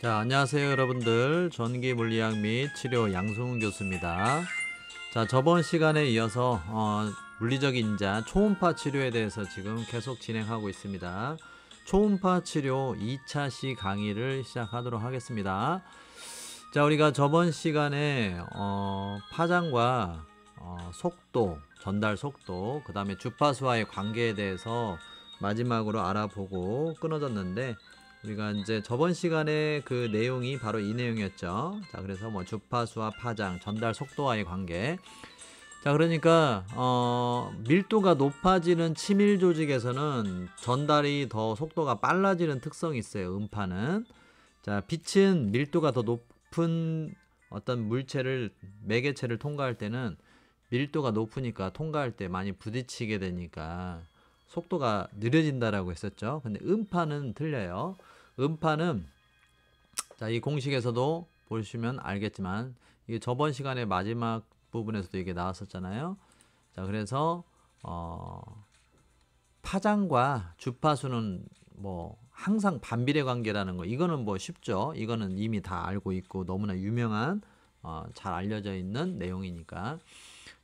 자, 안녕하세요, 여러분들. 전기 물리학 및 치료 양승훈 교수입니다. 자, 저번 시간에 이어서 물리적 인자 초음파 치료에 대해서 지금 계속 진행하고 있습니다. 초음파 치료 2차 시 강의를 시작하도록 하겠습니다. 자, 우리가 저번 시간에 파장과 속도, 전달 속도, 그 다음에 주파수와의 관계에 대해서 마지막으로 알아보고 끊어졌는데, 우리가 이제 저번 시간에 그 내용이 바로 이 내용이었죠. 자, 그래서 뭐 주파수와 파장, 전달 속도와의 관계. 자, 그러니까 밀도가 높아지는 치밀 조직에서는 전달이 더 속도가 빨라지는 특성이 있어요. 음파는. 자, 빛은 밀도가 더 높은 어떤 물체를, 매개체를 통과할 때는 밀도가 높으니까 통과할 때 많이 부딪히게 되니까 속도가 느려진다라고 했었죠. 근데 음파는 틀려요. 음파는, 자, 이 공식에서도 보시면 알겠지만 이게 저번 시간에 마지막 부분에서도 이게 나왔었잖아요. 자, 그래서 파장과 주파수는 뭐 항상 반비례 관계라는 거, 이거는 뭐 쉽죠. 이거는 이미 다 알고 있고 너무나 유명한 잘 알려져 있는 내용이니까.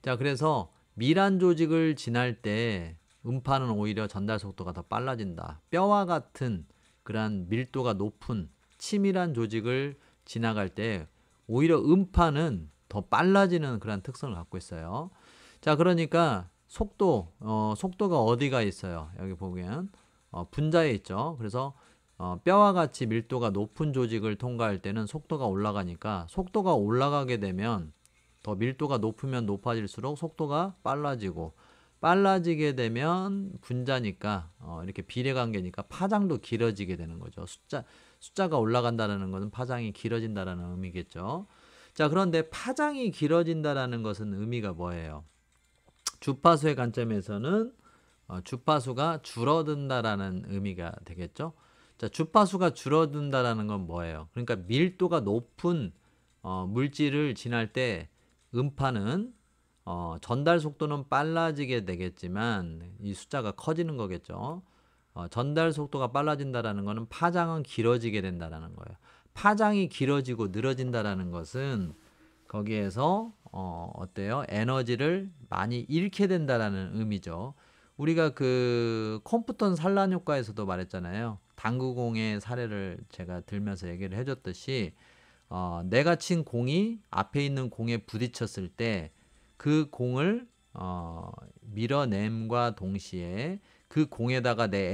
자, 그래서 밀한 조직을 지날 때 음파는 오히려 전달 속도가 더 빨라진다. 뼈와 같은 그러한 밀도가 높은 치밀한 조직을 지나갈 때 오히려 음파는 더 빨라지는 그런 특성을 갖고 있어요. 자, 그러니까 속도가 어디가 있어요? 여기 보면 분자에 있죠. 그래서 뼈와 같이 밀도가 높은 조직을 통과할 때는 속도가 올라가니까, 속도가 올라가게 되면 더 밀도가 높으면 높아질수록 속도가 빨라지게 되면 분자니까 이렇게 비례관계니까 파장도 길어지게 되는 거죠. 숫자가 올라간다는 것은 파장이 길어진다라는 의미겠죠. 자, 그런데 파장이 길어진다라는 것은 의미가 뭐예요? 주파수의 관점에서는 주파수가 줄어든다라는 의미가 되겠죠. 자, 주파수가 줄어든다라는 건 뭐예요? 그러니까 밀도가 높은 물질을 지날 때 음파는 전달 속도는 빨라지게 되겠지만 이 숫자가 커지는 거겠죠. 전달 속도가 빨라진다라는 것은 파장은 길어지게 된다라는 거예요. 파장이 길어지고 늘어진다라는 것은 거기에서 어때요? 에너지를 많이 잃게 된다라는 의미죠. 우리가 그 컴퓨터 산란 효과에서도 말했잖아요. 당구공의 사례를 제가 들면서 얘기를 해줬듯이 내가 친 공이 앞에 있는 공에 부딪혔을 때 그 공을 밀어냄과 동시에 그 공에다가 내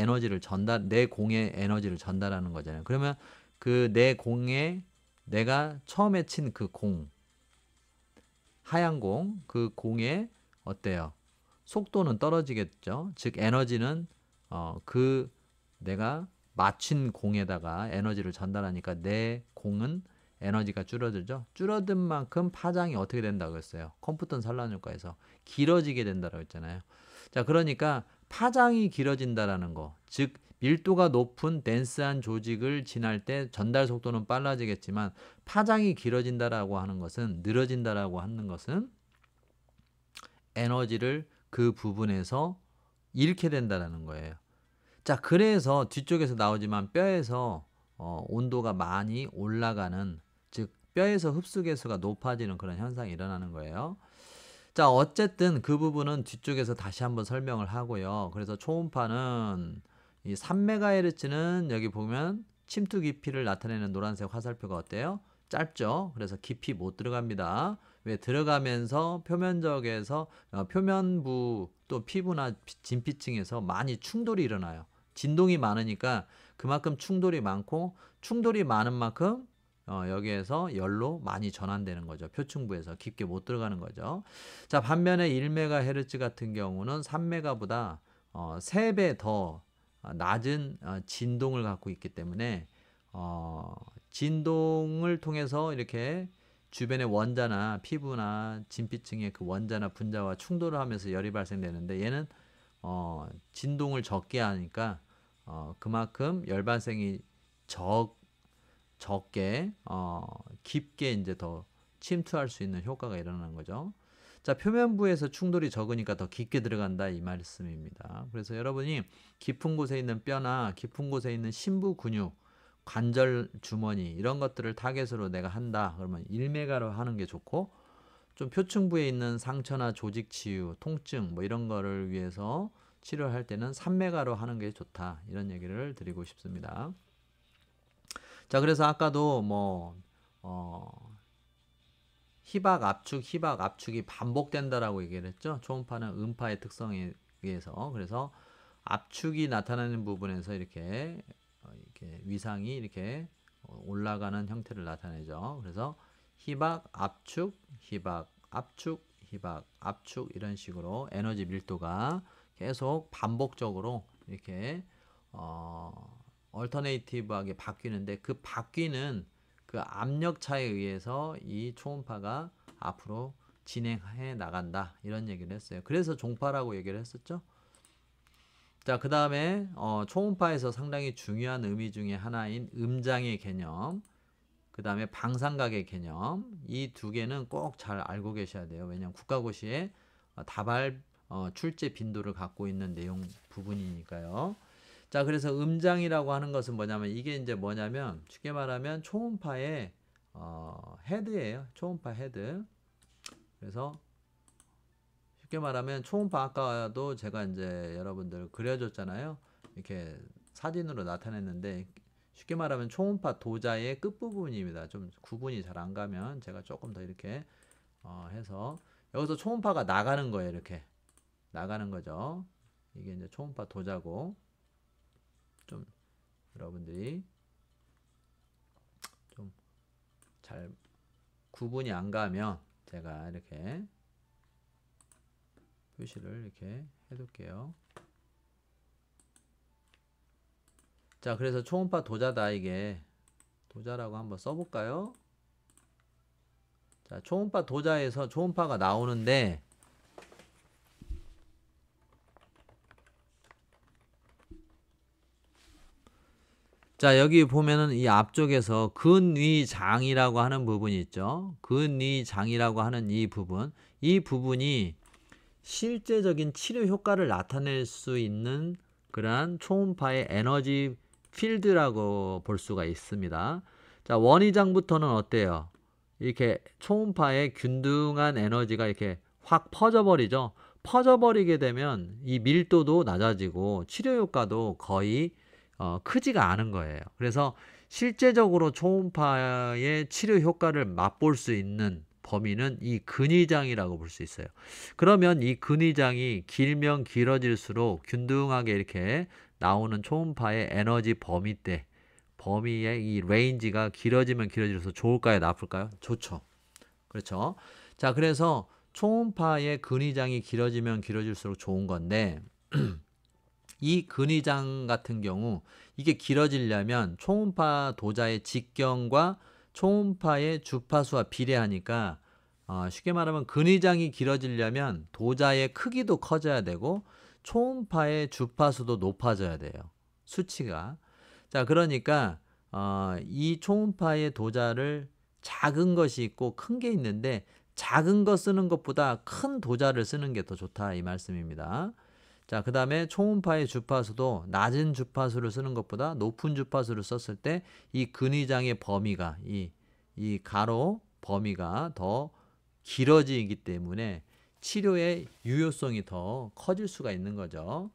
공에 에너지를 전달하는 거잖아요. 그러면 그 내 공에 내가 처음에 친 그 공, 하얀 공, 그 공에 어때요? 속도는 떨어지겠죠. 즉 에너지는 그 내가 맞춘 공에다가 에너지를 전달하니까 내 공은 에너지가 줄어들죠. 줄어든 만큼 파장이 어떻게 된다고 했어요? 컴퓨터 산란 효과에서 길어지게 된다고 했잖아요. 자, 그러니까 파장이 길어진다라는 거, 즉 밀도가 높은 덴스한 조직을 지날 때 전달 속도는 빨라지겠지만 파장이 길어진다라고 하는 것은, 늘어진다라고 하는 것은 에너지를 그 부분에서 잃게 된다라는 거예요. 자, 그래서 뒤쪽에서 나오지만 뼈에서 온도가 많이 올라가는, 즉 뼈에서 흡수 개수가 높아지는 그런 현상이 일어나는 거예요. 자, 어쨌든 그 부분은 뒤쪽에서 다시 한번 설명을 하고요. 그래서 초음파는 이 3MHz는 여기 보면 침투 깊이를 나타내는 노란색 화살표가 어때요? 짧죠? 그래서 깊이 못 들어갑니다. 왜? 들어가면서 표면적에서 표면부 또 피부나 진피층에서 많이 충돌이 일어나요. 진동이 많으니까 그만큼 충돌이 많고, 충돌이 많은 만큼 여기에서 열로 많이 전환되는 거죠. 표층부에서 깊게 못 들어가는 거죠. 자, 반면에 1MHz 같은 경우는 3메가보다 3배 더 낮은 진동을 갖고 있기 때문에 진동을 통해서 이렇게 주변의 원자나 피부나 진피층의 그 원자나 분자와 충돌을 하면서 열이 발생되는데, 얘는 진동을 적게 하니까 그만큼 열 발생이 적게 깊게 이제 더 침투할 수 있는 효과가 일어나는 거죠. 자, 표면부에서 충돌이 적으니까 더 깊게 들어간다 이 말씀입니다. 그래서 여러분이 깊은 곳에 있는 뼈나 깊은 곳에 있는 심부 근육, 관절 주머니 이런 것들을 타겟으로 내가 한다. 그러면 1메가로 하는 게 좋고, 좀 표층부에 있는 상처나 조직 치유, 통증 뭐 이런 거를 위해서 치료할 때는 3메가로 하는 게 좋다. 이런 얘기를 드리고 싶습니다. 자, 그래서 아까도 희박 압축이 반복된다라고 얘기를 했죠. 초음파는 음파의 특성에 의해서. 그래서 압축이 나타나는 부분에서 이렇게 위상이 이렇게 올라가는 형태를 나타내죠. 그래서 희박 압축, 희박 압축, 희박 압축 이런 식으로 에너지 밀도가 계속 반복적으로 이렇게 얼터네이티브하게 바뀌는데, 그 바뀌는 그 압력 차에 의해서 이 초음파가 앞으로 진행해 나간다. 이런 얘기를 했어요. 그래서 종파라고 얘기를 했었죠. 자, 그 다음에 초음파에서 상당히 중요한 의미 중에 하나인 음장의 개념, 그 다음에 방상각의 개념, 이 두 개는 꼭 잘 알고 계셔야 돼요. 왜냐하면 국가고시에 다발 출제 빈도를 갖고 있는 내용 부분이니까요. 자, 그래서 음장이라고 하는 것은 뭐냐면, 이게 이제 뭐냐면 쉽게 말하면 초음파의 헤드예요. 초음파 헤드. 그래서 쉽게 말하면 초음파, 아까도 제가 이제 여러분들 그려줬잖아요. 이렇게 사진으로 나타냈는데, 쉽게 말하면 초음파 도자의 끝부분입니다. 좀 구분이 잘 안 가면 제가 조금 더 이렇게 해서, 여기서 초음파가 나가는 거예요. 이렇게 나가는 거죠. 이게 이제 초음파 도자고, 좀 여러분들이 좀 잘 구분이 안 가면 제가 이렇게 표시를 이렇게 해둘게요. 자, 그래서 초음파 도자다. 이게 도자라고 한번 써볼까요? 자, 초음파 도자에서 초음파가 나오는데, 자, 여기 보면은 이 앞쪽에서 근위장이라고 하는 부분이 있죠. 근위장이라고 하는 이 부분이 실제적인 치료 효과를 나타낼 수 있는 그러한 초음파의 에너지 필드라고 볼 수가 있습니다. 자, 원위장부터는 어때요? 이렇게 초음파의 균등한 에너지가 이렇게 확 퍼져버리죠. 퍼져버리게 되면 이 밀도도 낮아지고 치료 효과도 거의 크지가 않은 거예요. 그래서 실제적으로 초음파의 치료 효과를 맛볼 수 있는 범위는 이 근위장이라고 볼 수 있어요. 그러면 이 근위장이 길면 길어질수록 균등하게 이렇게 나오는 초음파의 에너지 범위의 이 레인지가 길어지면 길어질수록 좋을까요, 나쁠까요? 좋죠. 그렇죠. 자, 그래서 초음파의 근위장이 길어지면 길어질수록 좋은 건데, 이 근위장 같은 경우 이게 길어지려면 초음파 도자의 직경과 초음파의 주파수와 비례하니까, 쉽게 말하면 근위장이 길어지려면 도자의 크기도 커져야 되고 초음파의 주파수도 높아져야 돼요. 수치가. 자, 그러니까 이 초음파의 도자를 작은 것이 있고 큰 게 있는데, 작은 거 쓰는 것보다 큰 도자를 쓰는 게 더 좋다, 이 말씀입니다. 자, 그 다음에 초음파의 주파수도 낮은 주파수를 쓰는 것보다 높은 주파수를 썼을 때 이 근위장의 범위가, 이 가로 범위가 더 길어지기 때문에 치료의 유효성이 더 커질 수가 있는 거죠.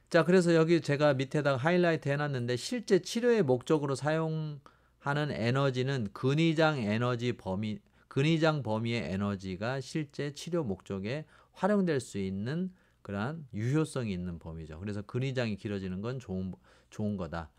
자, 그래서 여기 제가 밑에다가 하이라이트 해놨는데, 실제 치료의 목적으로 사용하는 에너지는 근위장 범위의 에너지가 실제 치료 목적에 활용될 수 있는 그러한 유효성이 있는 범위죠. 그래서 근위장이 길어지는 건 좋은 거다.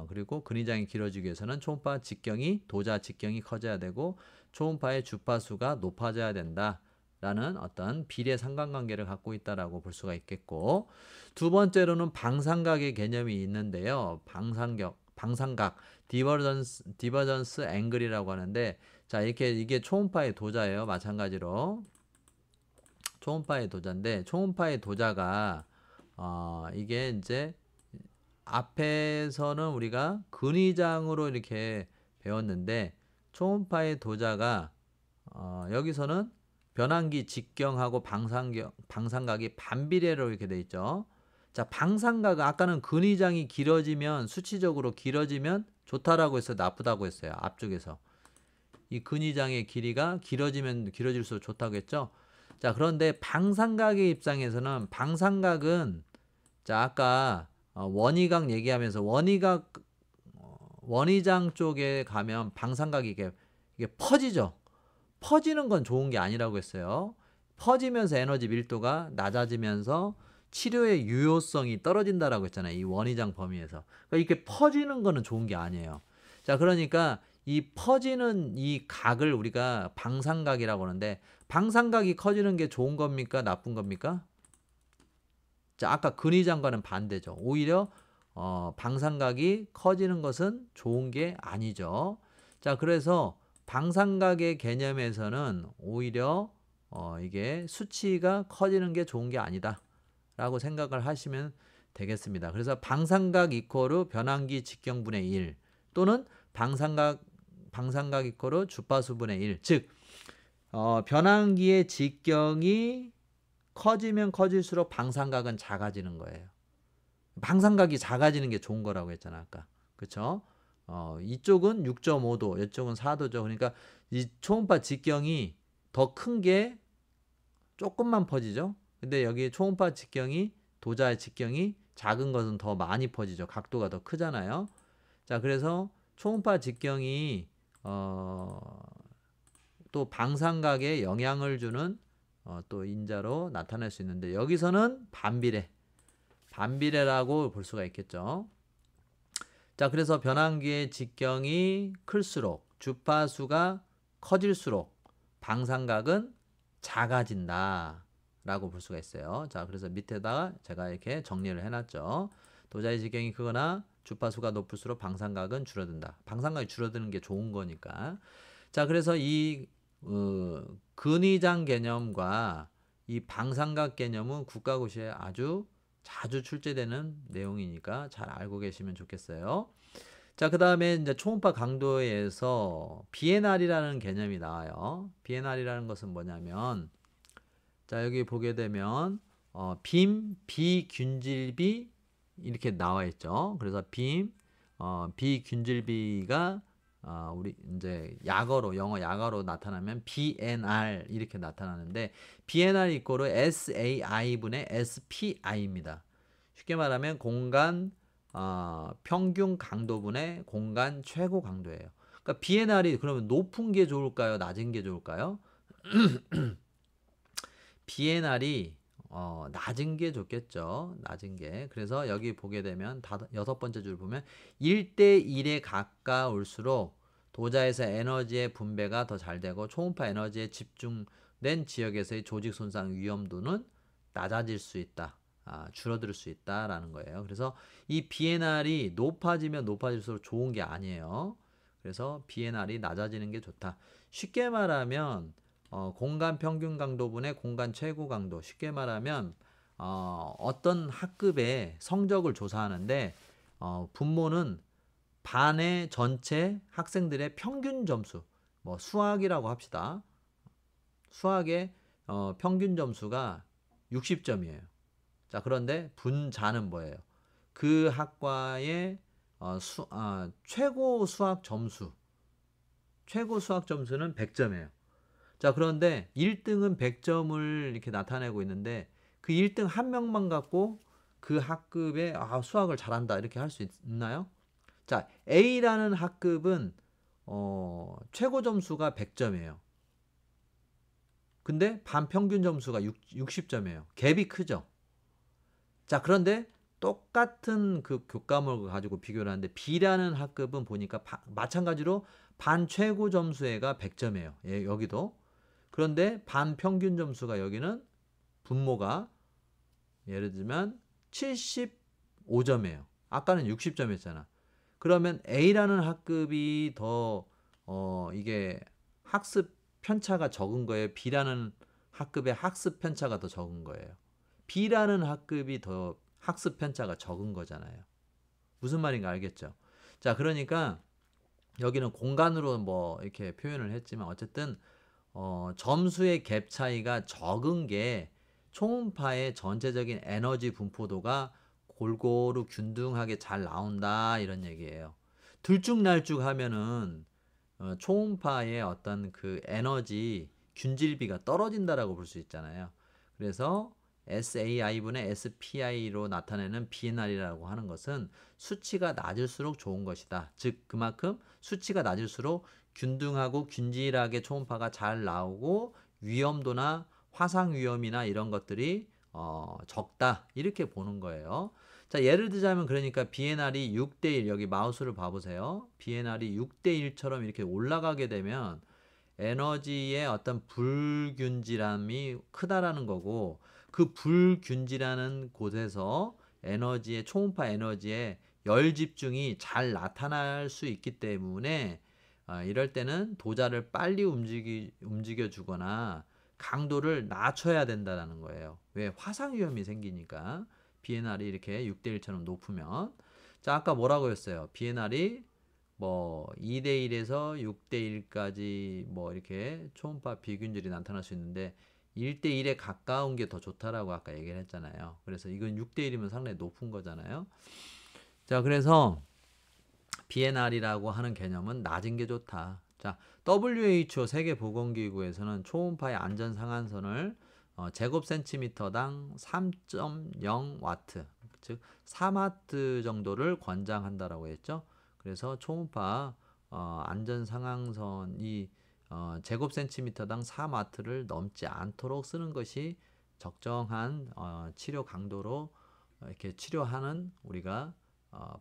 그리고 근위장이 길어지기 위해서는 초음파 직경이, 도자 직경이 커져야 되고 초음파의 주파수가 높아져야 된다라는 어떤 비례 상관관계를 갖고 있다라고 볼 수가 있겠고, 두 번째로는 방상각의 개념이 있는데요. 방상각, 디버전스 앵글이라고 하는데, 자, 이게 초음파의 도자예요. 마찬가지로 초음파의 도자인데, 초음파의 도자가 이게 이제 앞에서는 우리가 근위장으로 이렇게 배웠는데, 초음파의 도자가 여기서는 변환기 직경하고 방상각이 반비례로 이렇게 돼 있죠. 자, 방상각은 아까는 근위장이 길어지면, 수치적으로 길어지면 좋다라고 했어요, 나쁘다고 했어요? 앞쪽에서. 이 근위장의 길이가 길어지면 길어질수록 좋다고 했죠? 자, 그런데 방삼각의 입장에서는 방삼각은 자, 아까 원위각 얘기하면서 원위장 쪽에 가면 방삼각이 이게 퍼지죠. 퍼지는 건 좋은 게 아니라고 했어요. 퍼지면서 에너지 밀도가 낮아지면서 치료의 유효성이 떨어진다라고 했잖아요. 이 원위장 범위에서. 그러니까 이렇게 퍼지는 거는 좋은 게 아니에요. 자, 그러니까 이 퍼지는 이 각을 우리가 방삼각이라고 하는데 방삼각이 커지는 게 좋은 겁니까? 나쁜 겁니까? 자, 아까 근위장과는 반대죠. 오히려 방삼각이 커지는 것은 좋은 게 아니죠. 자, 그래서 방삼각의 개념에서는 오히려 이게 수치가 커지는 게 좋은 게 아니다 라고 생각을 하시면 되겠습니다. 그래서 방삼각 이코르 변환기 직경분의 1 또는 방삼각 이코르 주파수분의 1, 즉 변환기의 직경이 커지면 커질수록 방삼각은 작아지는 거예요. 방삼각이 작아지는 게 좋은 거라고 했잖아 아까. 그쵸? 이쪽은 6.5도, 이쪽은 4도죠. 그러니까 이 초음파 직경이 더 큰 게 조금만 퍼지죠. 근데 여기 초음파 직경이 도자의 직경이 작은 것은 더 많이 퍼지죠. 각도가 더 크잖아요. 자, 그래서 초음파 직경이 또 방삼각에 영향을 주는 또 인자로 나타낼 수 있는데 여기서는 반비례라고 볼 수가 있겠죠. 자, 그래서 변환기의 직경이 클수록 주파수가 커질수록 방삼각은 작아진다 라고 볼 수가 있어요. 자, 그래서 밑에다가 제가 이렇게 정리를 해놨죠. 도자의 직경이 크거나 주파수가 높을수록 방삼각은 줄어든다. 방삼각이 줄어드는 게 좋은 거니까. 자, 그래서 이 근위장 개념과 이 방삼각 개념은 국가고시에 아주 자주 출제되는 내용이니까 잘 알고 계시면 좋겠어요. 자, 그 다음에 이제 초음파 강도에서 BNR이라는 개념이 나와요. BNR이라는 것은 뭐냐면, 자, 여기 보게 되면, 비균질비 이렇게 나와 있죠. 그래서 비균질비가 우리 이제 영어 약어로 나타나면 BNR 이렇게 나타나는데 BNR 이꼬르 SAI분의 SPI입니다. 쉽게 말하면 공간 평균 강도분의 공간 최고 강도예요. 그러니까 BNR이 그러면 높은 게 좋을까요? 낮은 게 좋을까요? BNR이 낮은 게 좋겠죠. 낮은 게. 그래서 여기 보게 되면 여섯 번째 줄 보면 1대1에 가까울수록 도자에서 에너지의 분배가 더 잘 되고 초음파 에너지에 집중된 지역에서의 조직 손상 위험도는 낮아질 수 있다. 줄어들 수 있다라는 거예요. 그래서 이 BNR이 높아지면 높아질수록 좋은 게 아니에요. 그래서 BNR이 낮아지는 게 좋다. 쉽게 말하면 공간 평균 강도분의 공간 최고 강도. 쉽게 말하면 어떤 학급의 성적을 조사하는데 분모는 반의 전체 학생들의 평균 점수. 뭐 수학이라고 합시다. 수학의 평균 점수가 60점이에요. 자, 그런데 분자는 뭐예요? 그 학과의 최고 수학 점수는 100점이에요. 자, 그런데 1등은 100점을 이렇게 나타내고 있는데 그 1등 한 명만 갖고 그 학급에 수학을 잘한다 이렇게 할 수 있나요? 자, A라는 학급은 최고 점수가 100점이에요. 근데 반평균 점수가 60점이에요. 갭이 크죠? 자, 그런데 똑같은 그 교과목을 가지고 비교를 하는데 B라는 학급은 보니까 마찬가지로 반 최고 점수가 100점이에요. 예, 여기도. 그런데 반 평균 점수가 여기는 분모가 예를 들면 75점이에요. 아까는 60점이었잖아. 그러면 A라는 학급이 더 이게 학습 편차가 적은 거예요. B라는 학급의 학습 편차가 더 적은 거예요. B라는 학급이 더 학습 편차가 적은 거잖아요. 무슨 말인가 알겠죠? 자, 그러니까 여기는 공간으로 뭐 이렇게 표현을 했지만 어쨌든 점수의 갭 차이가 적은 게 초음파의 전체적인 에너지 분포도가 골고루 균등하게 잘 나온다 이런 얘기예요. 들쭉날쭉 하면은 초음파의 어떤 그 에너지 균질비가 떨어진다라고 볼 수 있잖아요. 그래서 SAI분의 SPI로 나타내는 BNR이라고 하는 것은 수치가 낮을수록 좋은 것이다. 즉 그만큼 수치가 낮을수록 균등하고 균질하게 초음파가 잘 나오고 위험도나 화상 위험이나 이런 것들이 적다. 이렇게 보는 거예요. 자, 예를 들자면 그러니까 BNR이 6대1 여기 마우스를 봐보세요. BNR이 6대1처럼 이렇게 올라가게 되면 에너지의 어떤 불균질함이 크다라는 거고 그 불균질하는 곳에서 에너지의 초음파 에너지의 열 집중이 잘 나타날 수 있기 때문에 이럴 때는 도자를 빨리 움직여 주거나 강도를 낮춰야 된다는 거예요. 왜? 화상 위험이 생기니까. BNR이 이렇게 6대1처럼 높으면 자 아까 뭐라고 했어요? BNR이 뭐 2대1에서 6대1까지 뭐 이렇게 초음파 비균질이 나타날 수 있는데 1대1에 가까운 게 더 좋다라고 아까 얘기를 했잖아요. 그래서 이건 6대1이면 상당히 높은 거잖아요. 자 그래서 BNR이라고 하는 개념은 낮은 게 좋다. 자 WHO 세계보건기구에서는 초음파의 안전 상한선을 제곱센티미터당 3.0와트 즉 4와트 정도를 권장한다라고 했죠. 그래서 초음파 안전 상한선이 제곱센티미터당 4와트를 넘지 않도록 쓰는 것이 적정한 치료 강도로 이렇게 치료하는 우리가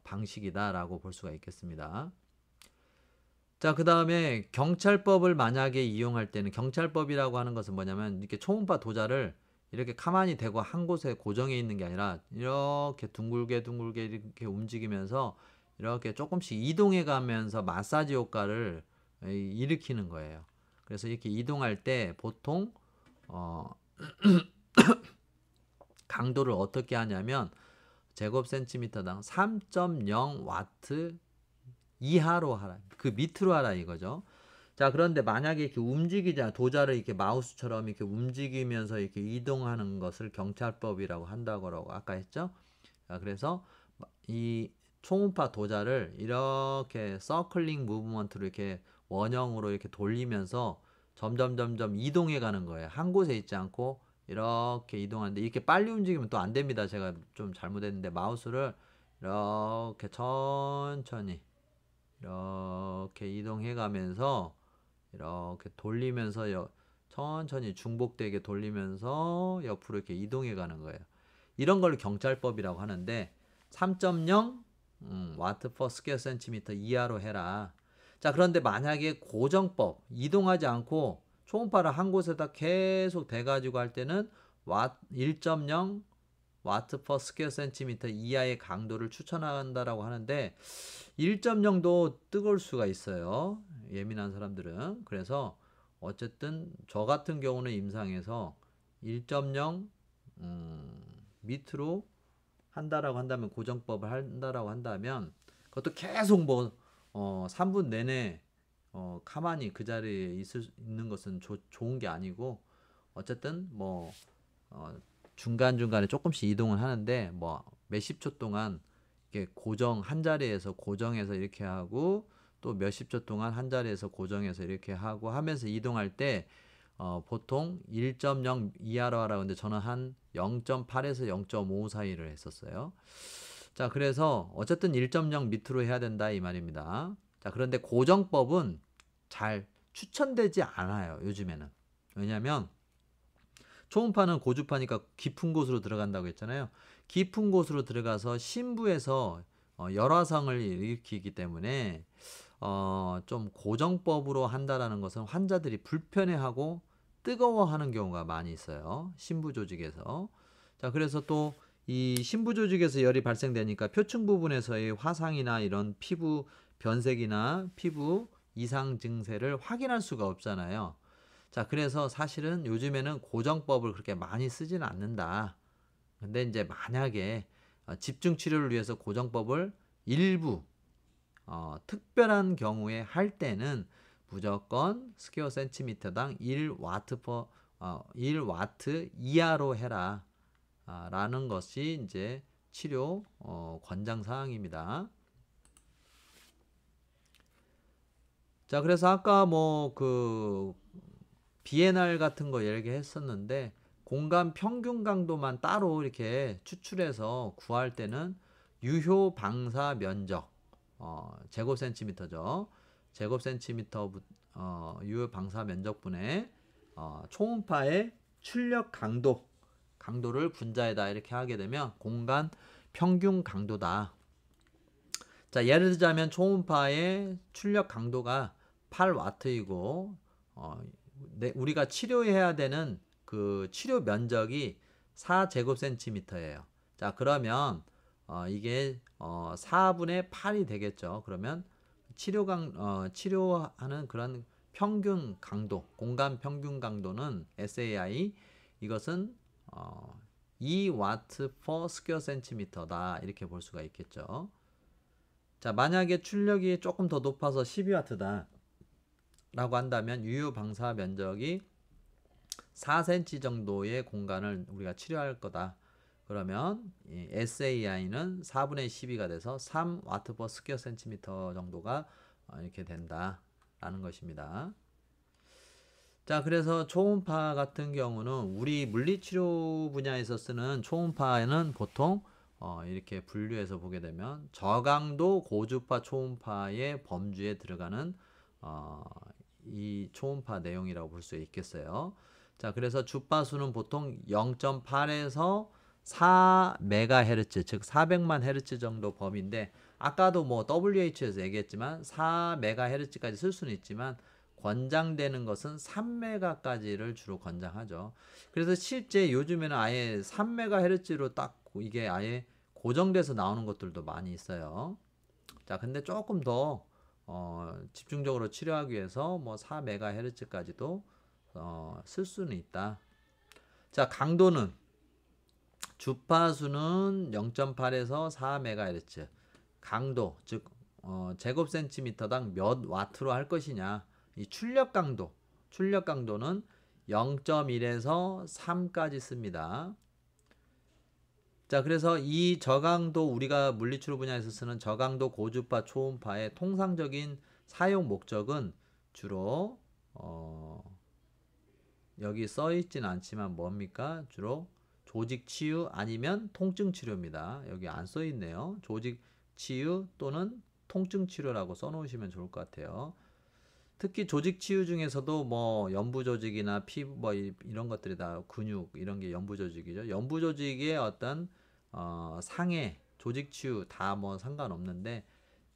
방식이다라고 볼 수가 있겠습니다. 자, 그 다음에 경찰법을 만약에 이용할 때는 경찰법이라고 하는 것은 뭐냐면 이렇게 초음파 도자를 이렇게 가만히 대고 한 곳에 고정해 있는 게 아니라 이렇게 둥글게 이렇게 움직이면서 이렇게 조금씩 이동해 가면서 마사지 효과를 일으키는 거예요. 그래서 이렇게 이동할 때 보통 강도를 어떻게 하냐면 제곱센티미터당 3.0와트 이하로 하라. 그 밑으로 하라 이거죠. 자, 그런데 만약에 이렇게 움직이자 도자를 이렇게 마우스처럼 이렇게 움직이면서 이렇게 이동하는 것을 경찰법이라고 한다고 아까 했죠. 자, 그래서 이 초음파 도자를 이렇게 서클링 무브먼트로 이렇게 원형으로 이렇게 돌리면서 점점 이동해 가는 거예요. 한 곳에 있지 않고 이렇게 이동하는데 이렇게 빨리 움직이면 또 안 됩니다. 제가 좀 잘못했는데 마우스를 이렇게 천천히 이렇게 이동해 가면서 이렇게 돌리면서 천천히 중복되게 돌리면서 옆으로 이렇게 이동해 가는 거예요. 이런 걸 경찰법이라고 하는데 3.0 와트 퍼 스퀘어 센티미터 이하로 해라. 자, 그런데 만약에 고정법 이동하지 않고 초음파를 한 곳에다 계속 대가지고 할 때는 1.0 와트 퍼 스퀘어 센티미터 이하의 강도를 추천한다라고 하는데 1.0도 뜨거울 수가 있어요. 예민한 사람들은. 그래서 어쨌든 저 같은 경우는 임상에서 1.0 밑으로 한다라고 한다면 고정법을 한다라고 한다면 그것도 계속 뭐 3분 내내 가만히 그 자리에 있는 것은 좋은 게 아니고 어쨌든 뭐 중간중간에 조금씩 이동을 하는데 뭐 몇십 초 동안 이렇게 한 자리에서 고정해서 이렇게 하고 또 몇십 초 동안 한 자리에서 고정해서 이렇게 하고 하면서 이동할 때 보통 1.0 이하로 하라고 하는데 저는 한 0.8에서 0.5 사이를 했었어요. 자, 그래서 어쨌든 1.0 밑으로 해야 된다 이 말입니다. 자, 그런데 고정법은 잘 추천되지 않아요, 요즘에는. 왜냐면 초음파는 고주파니까 깊은 곳으로 들어간다고 했잖아요. 깊은 곳으로 들어가서 심부에서 열화상을 일으키기 때문에 좀 고정법으로 한다라는 것은 환자들이 불편해하고 뜨거워하는 경우가 많이 있어요. 심부 조직에서. 자, 그래서 또 이 심부 조직에서 열이 발생되니까 표층 부분에서의 화상이나 이런 피부 변색이나 피부 이상 증세를 확인할 수가 없잖아요. 자, 그래서 사실은 요즘에는 고정법을 그렇게 많이 쓰지는 않는다. 근데 이제 만약에 집중 치료를 위해서 고정법을 일부 특별한 경우에 할 때는 무조건 스퀘어 센티미터당 1와트 이하로 해라. 라는 것이 이제 치료 권장 사항입니다. 자, 그래서 아까 뭐 그 비엔알 같은 거 얘기했었는데 공간 평균 강도만 따로 이렇게 추출해서 구할 때는 유효 방사 면적 제곱센티미터죠. 제곱센티미터 유효 방사 면적분의 초음파의 출력 강도를 분자에다 이렇게 하게 되면 공간 평균 강도다. 자, 예를 들자면 초음파의 출력 강도가 8와트이고 우리가 치료해야 되는 그 치료 면적이 4제곱센티미터예요. 자, 그러면 이게 4분의 8이 되겠죠. 그러면 치료하는 그런 평균 강도, 공간 평균 강도는 SAI 이것은 2와트 per 스퀘어 센티미터다. 이렇게 볼 수가 있겠죠. 자, 만약에 출력이 조금 더 높아서 12와트다 라고 한다면 유효 방사 면적이 4cm 정도의 공간을 우리가 치료할 거다. 그러면 SAI는 4분의 12가 돼서 3와트 per 스퀘어 센티미터 정도가 이렇게 된다 라는 것입니다. 자, 그래서 초음파 같은 경우는 우리 물리치료 분야에서 쓰는 초음파에는 보통 이렇게 분류해서 보게 되면 저강도 고주파 초음파의 범주에 들어가는 이 초음파 내용이라고 볼 수 있겠어요. 자, 그래서 주파수는 보통 0.8에서 4MHz, 즉 400만 헤르츠 정도 범위인데 아까도 뭐 WH에서 얘기했지만 4MHz까지 쓸 수는 있지만 권장되는 것은 3메가까지를 주로 권장하죠. 그래서 실제 요즘에는 아예 3메가헤르츠로 딱 이게 아예 고정돼서 나오는 것들도 많이 있어요. 자, 근데 조금 더 집중적으로 치료하기 위해서 뭐 4메가헤르츠까지도 쓸 수는 있다. 자, 강도는 주파수는 0.8에서 4메가헤르츠. 강도, 즉 제곱센티미터당 몇 와트로 할 것이냐. 이 출력 강도는 0.1에서 3까지 씁니다. 자, 그래서 이 저강도 우리가 물리치료 분야에서 쓰는 저강도 고주파 초음파의 통상적인 사용 목적은 주로 여기 써 있진 않지만 뭡니까? 주로 조직 치유 아니면 통증 치료입니다. 여기 안 써 있네요. 조직 치유 또는 통증 치료라고 써 놓으시면 좋을 것 같아요. 특히 조직 치유 중에서도 뭐 연부 조직이나 피부 뭐 이런 것들이 다 근육 이런 게 연부 조직이죠. 연부 조직의 어떤 상해 조직 치유 다 뭐 상관없는데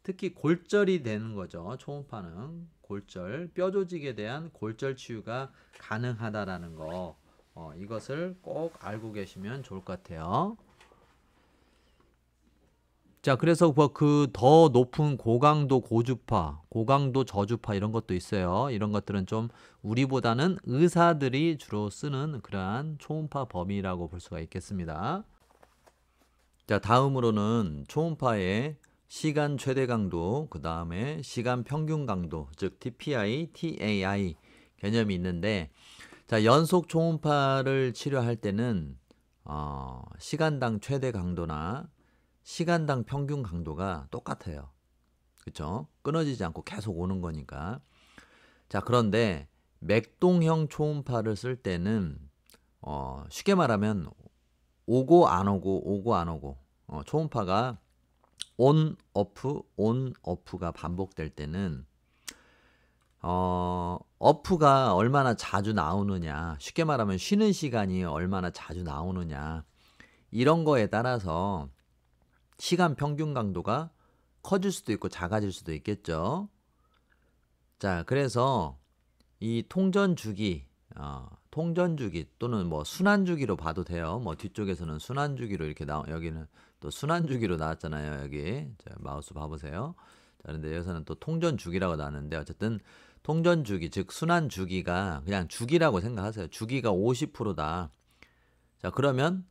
특히 골절이 되는 거죠. 초음파는 골절 뼈 조직에 대한 골절 치유가 가능하다라는 거 이것을 꼭 알고 계시면 좋을 것 같아요. 자, 그래서 그 더 높은 고강도 고주파, 고강도 저주파 이런 것도 있어요. 이런 것들은 좀 우리보다는 의사들이 주로 쓰는 그러한 초음파 범위라고 볼 수가 있겠습니다. 자, 다음으로는 초음파의 시간 최대 강도, 그 다음에 시간 평균 강도, 즉 TPI, TAI 개념이 있는데, 자, 연속 초음파를 치료할 때는 시간당 최대 강도나 시간당 평균 강도가 똑같아요. 그렇죠? 끊어지지 않고 계속 오는 거니까. 자, 그런데 맥동형 초음파를 쓸 때는 쉽게 말하면 오고 안 오고 초음파가 온 오프가 반복될 때는 어프가 얼마나 자주 나오느냐, 쉽게 말하면 쉬는 시간이 얼마나 자주 나오느냐, 이런 거에 따라서 시간 평균 강도가 커질 수도 있고 작아질 수도 있겠죠. 자, 그래서 이 통전주기 또는 뭐 순환주기로 봐도 돼요. 뭐 뒤쪽에서는 순환주기로 이렇게 여기는 또 순환주기로 나왔잖아요. 여기 자, 마우스 봐보세요. 자, 그런데 여기서는 또 통전주기라고 나왔는데 어쨌든 통전주기 즉 순환주기가 그냥 주기라고 생각하세요. 주기가 50%다. 자, 그러면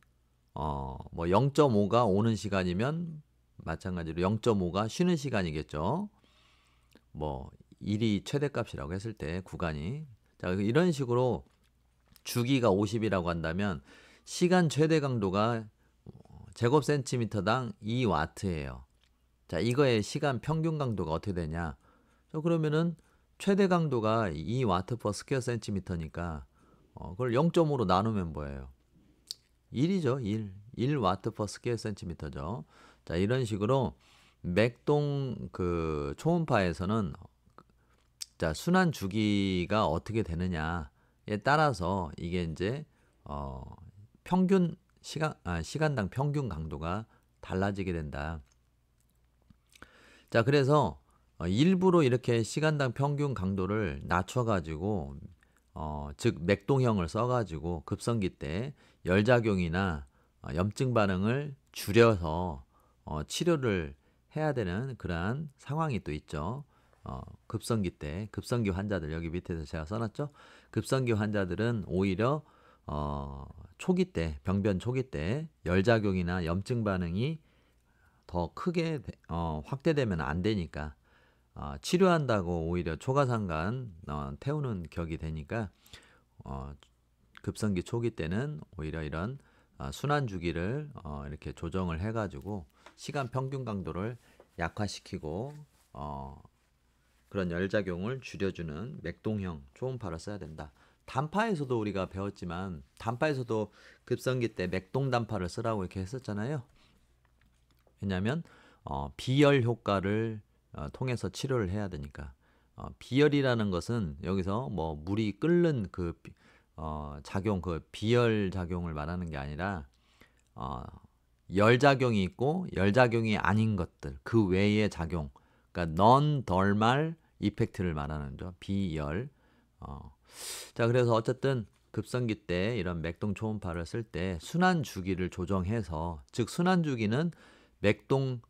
뭐 0.5가 오는 시간이면 마찬가지로 0.5가 쉬는 시간이겠죠. 뭐 1이 최대값이라고 했을 때 구간이. 자, 이런 식으로 주기가 50이라고 한다면 시간 최대 강도가 제곱센티미터당 2와트예요. 자, 이거의 시간 평균 강도가 어떻게 되냐? 자, 그러면은 최대 강도가 2와트 per 스퀘어 센티미터니까 그걸 0.5로 나누면 뭐예요? 1이죠. 1와트 per 스퀘어 센티미터죠. 자, 이런 식으로 맥동 그 초음파에서는 자, 순환 주기가 어떻게 되느냐에 따라서 이게 이제 평균 시간당 평균 강도가 달라지게 된다. 자, 그래서 일부러 이렇게 시간당 평균 강도를 낮춰가지고 즉 맥동형을 써가지고 급성기 때 열작용이나 염증 반응을 줄여서 치료를 해야 되는 그러한 상황이 또 있죠. 급성기 때 급성기 환자들 여기 밑에서 제가 써놨죠. 급성기 환자들은 오히려 초기 때 병변 초기 때 열작용이나 염증 반응이 더 크게 확대되면 안 되니까 치료한다고 오히려 초과상관 태우는 격이 되니까 급성기 초기 때는 오히려 이런 순환 주기를 이렇게 조정을 해가지고 시간 평균 강도를 약화시키고 그런 열작용을 줄여주는 맥동형 초음파를 써야 된다. 단파에서도 우리가 배웠지만 단파에서도 급성기 때 맥동 단파를 쓰라고 이렇게 했었잖아요. 왜냐하면 비열 효과를 통해서 치료를 해야 되니까. 비열이라는 것은 여기서 뭐 물이 끓는 그 작용, 그 비열 작용을 말하는 게 아니라 열 작용이 있고 열 작용이 아닌 것들 그 외의 작용, 그러니까 non-thermal 이펙트를 말하는 거죠. 비열. 자, 그래서 어쨌든 급성기 때 이런 맥동 초음파를 쓸 때 순환 주기를 조정해서, 즉 순환 주기는 맥동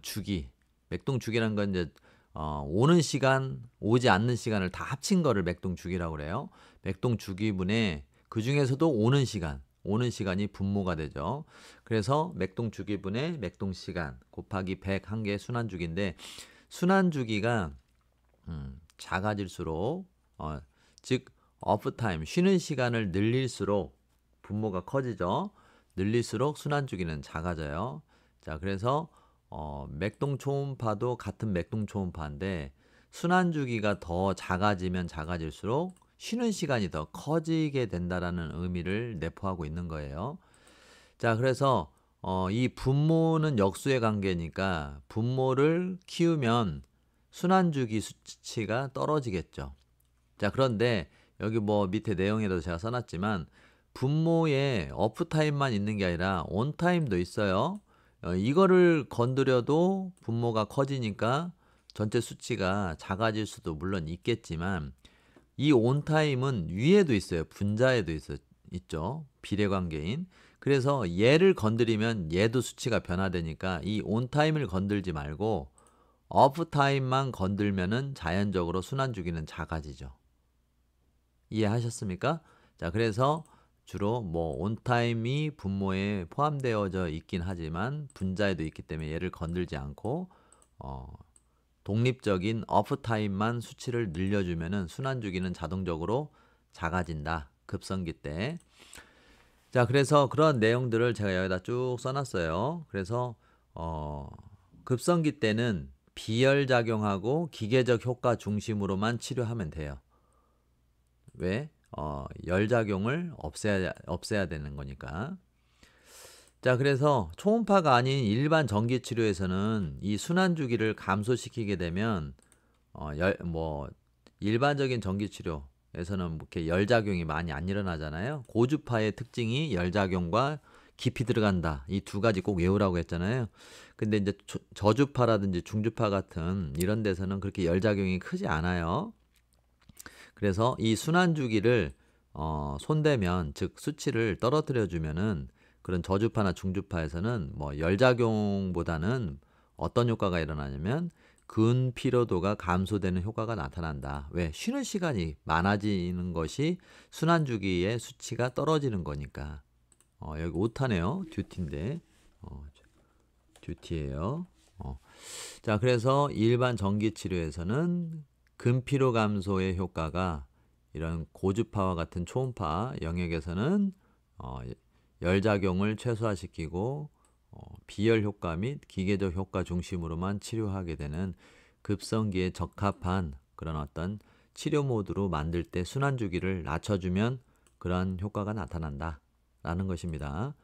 주기, 맥동 주기란 건 이제 오는 시간, 오지 않는 시간을 다 합친 거를 맥동 주기라고 그래요. 맥동 주기분에 그 중에서도 오는 시간이 분모가 되죠. 그래서 맥동 주기분의 맥동 시간 곱하기 100 한 개 순환 주기인데, 순환 주기가 작아질수록 즉 오프 타임 쉬는 시간을 늘릴수록 분모가 커지죠. 늘릴수록 순환 주기는 작아져요. 자, 그래서 맥동 초음파도 같은 맥동 초음파인데 순환 주기가 더 작아지면 작아질수록 쉬는 시간이 더 커지게 된다라는 의미를 내포하고 있는 거예요. 자, 그래서 이 분모는 역수의 관계니까 분모를 키우면 순환 주기 수치가 떨어지겠죠. 자, 그런데 여기 뭐 밑에 내용에도 제가 써놨지만 분모에 오프타임만 있는 게 아니라 온타임도 있어요. 이거를 건드려도 분모가 커지니까 전체 수치가 작아질 수도 물론 있겠지만 이 온타임은 위에도 있어요. 분자에도 있죠. 비례관계인. 그래서 얘를 건드리면 얘도 수치가 변화되니까 이 온타임을 건들지 말고 오프타임만 건들면은 자연적으로 순환 주기는 작아지죠. 이해하셨습니까? 자, 그래서 주로 뭐 온타임이 분모에 포함되어져 있긴 하지만 분자에도 있기 때문에 얘를 건들지 않고 독립적인 오프타임만 수치를 늘려주면은 순환 주기는 자동적으로 작아진다. 급성기 때. 자, 그래서 그런 내용들을 제가 여기다 쭉 써놨어요. 그래서 급성기 때는 비열작용하고 기계적 효과 중심으로만 치료하면 돼요. 왜? 열작용을 없애야 되는 거니까. 자, 그래서 초음파가 아닌 일반 전기 치료에서는 이 순환 주기를 감소시키게 되면 일반적인 전기 치료에서는 이렇게 열작용이 많이 안 일어나잖아요. 고주파의 특징이 열작용과 깊이 들어간다. 이 두 가지 꼭 외우라고 했잖아요. 근데 이제 저주파라든지 중주파 같은 이런 데서는 그렇게 열작용이 크지 않아요. 그래서 이 순환 주기를 손대면, 즉 수치를 떨어뜨려 주면은 그런 저주파나 중주파에서는 뭐 열작용보다는 어떤 효과가 일어나냐면 근피로도가 감소되는 효과가 나타난다. 왜? 쉬는 시간이 많아지는 것이 순환 주기의 수치가 떨어지는 거니까. 여기 오타네요. 듀티인데 듀티예요. 자, 그래서 일반 전기 치료에서는 근피로 감소의 효과가 이런 고주파와 같은 초음파 영역에서는 열작용을 최소화시키고 비열 효과 및 기계적 효과 중심으로만 치료하게 되는 급성기에 적합한 그런 어떤 치료 모드로 만들 때 순환 주기를 낮춰주면 그러한 효과가 나타난다 라는 것입니다.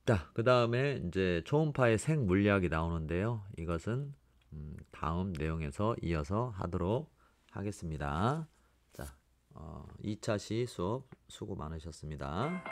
자, 그 다음에 이제 초음파의 생물리학이 나오는데요. 이것은 다음 내용에서 이어서 하도록 하겠습니다. 자, 2차 시 수업 수고 많으셨습니다.